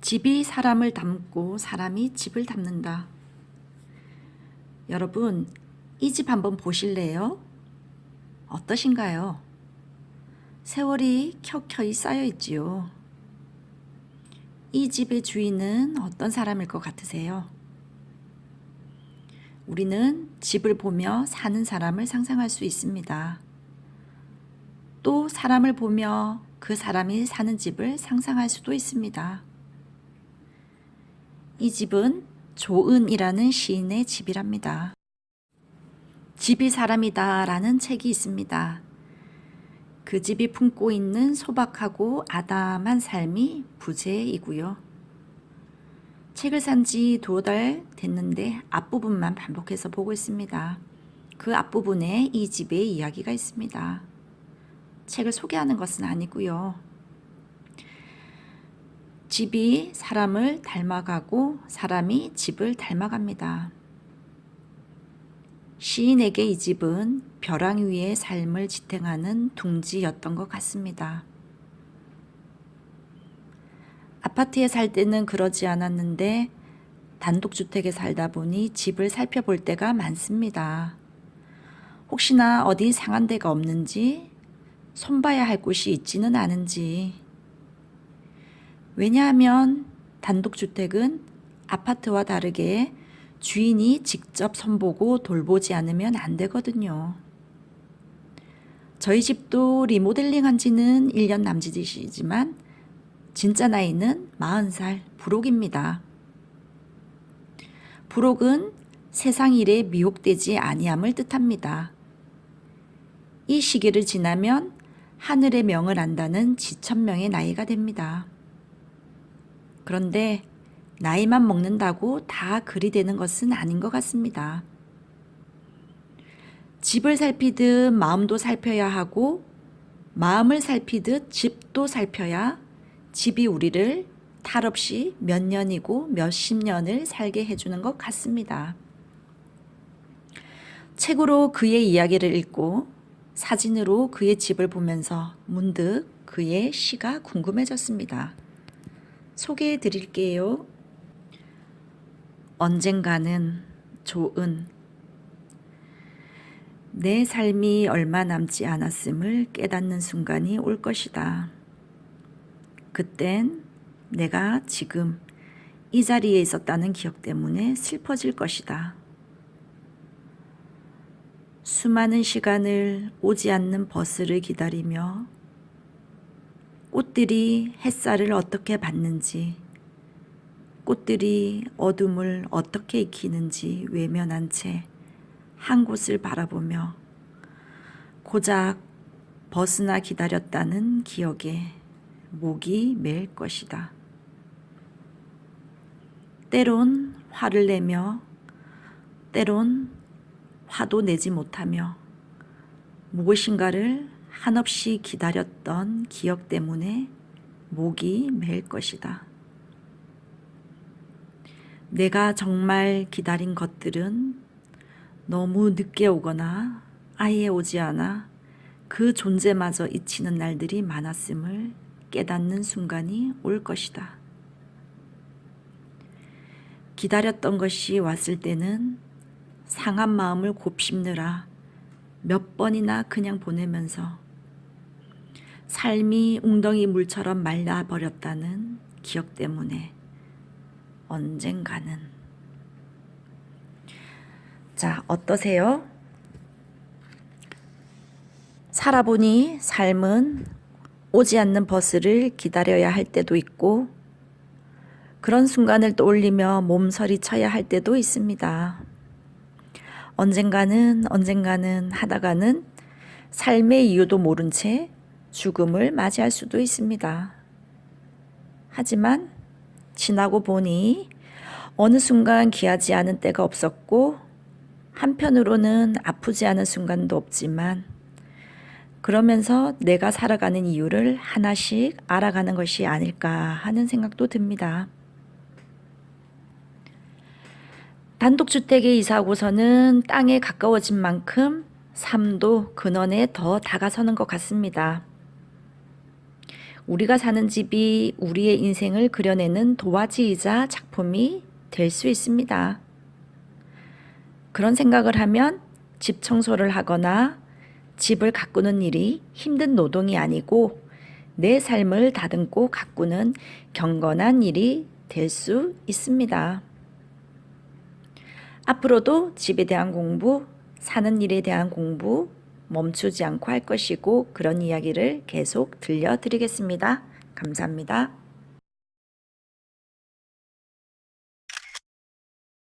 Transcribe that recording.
집이 사람을 닮고 사람이 집을 닮는다. 여러분, 이 집 한번 보실래요? 어떠신가요? 세월이 켜켜이 쌓여 있지요. 이 집의 주인은 어떤 사람일 것 같으세요? 우리는 집을 보며 사는 사람을 상상할 수 있습니다. 또 사람을 보며 그 사람이 사는 집을 상상할 수도 있습니다. 이 집은 조은이라는 시인의 집이랍니다. 집이 사람이다 라는 책이 있습니다. 그 집이 품고 있는 소박하고 아담한 삶이 부제이고요. 책을 산 지 2달 됐는데 앞부분만 반복해서 보고 있습니다. 그 앞부분에 이 집의 이야기가 있습니다. 책을 소개하는 것은 아니고요. 집이 사람을 닮아가고 사람이 집을 닮아갑니다. 시인에게 이 집은 벼랑 위의 삶을 지탱하는 둥지였던 것 같습니다. 아파트에 살 때는 그러지 않았는데 단독주택에 살다 보니 집을 살펴볼 때가 많습니다. 혹시나 어디 상한 데가 없는지, 손봐야 할 곳이 있지는 않은지. 왜냐하면 단독주택은 아파트와 다르게 주인이 직접 손보고 돌보지 않으면 안 되거든요. 저희 집도 리모델링 한 지는 1년 남짓이지만 진짜 나이는 40살 부록입니다. 부록은 세상 일에 미혹되지 아니함을 뜻합니다. 이 시기를 지나면 하늘의 명을 안다는 지천명의 나이가 됩니다. 그런데 나이만 먹는다고 다 그리 되는 것은 아닌 것 같습니다. 집을 살피듯 마음도 살펴야 하고 마음을 살피듯 집도 살펴야 집이 우리를 탈없이 몇 년이고 몇십 년을 살게 해주는 것 같습니다. 책으로 그의 이야기를 읽고 사진으로 그의 집을 보면서 문득 그의 시가 궁금해졌습니다. 소개해 드릴게요. 언젠가는 조은. 내 삶이 얼마 남지 않았음을 깨닫는 순간이 올 것이다. 그땐 내가 지금 이 자리에 있었다는 기억 때문에 슬퍼질 것이다. 수많은 시간을 오지 않는 버스를 기다리며 꽃들이 햇살을 어떻게 받는지, 꽃들이 어둠을 어떻게 익히는지 외면한 채 한 곳을 바라보며 고작 버스나 기다렸다는 기억에 목이 메일 것이다. 때론 화를 내며 때론 화도 내지 못하며 무엇인가를 한없이 기다렸던 기억 때문에 목이 메일 것이다. 내가 정말 기다린 것들은 너무 늦게 오거나 아예 오지 않아 그 존재마저 잊히는 날들이 많았음을 깨닫는 순간이 올 것이다. 기다렸던 것이 왔을 때는 상한 마음을 곱씹느라 몇 번이나 그냥 보내면서 삶이 웅덩이 물처럼 말라버렸다는 기억 때문에 언젠가는. 자, 어떠세요? 살아보니 삶은 오지 않는 버스를 기다려야 할 때도 있고 그런 순간을 떠올리며 몸서리 쳐야 할 때도 있습니다. 언젠가는 하다가는 삶의 이유도 모른 채 죽음을 맞이할 수도 있습니다. 하지만 지나고 보니 어느 순간 귀하지 않은 때가 없었고 한편으로는 아프지 않은 순간도 없지만 그러면서 내가 살아가는 이유를 하나씩 알아가는 것이 아닐까 하는 생각도 듭니다. 단독주택에 이사 오고서는 땅에 가까워진 만큼 삶도 근원에 더 다가서는 것 같습니다. 우리가 사는 집이 우리의 인생을 그려내는 도화지이자 작품이 될 수 있습니다. 그런 생각을 하면 집 청소를 하거나 집을 가꾸는 일이 힘든 노동이 아니고 내 삶을 다듬고 가꾸는 경건한 일이 될 수 있습니다. 앞으로도 집에 대한 공부, 사는 일에 대한 공부 멈추지 않고 할 것이고 그런 이야기를 계속 들려드리겠습니다. 감사합니다.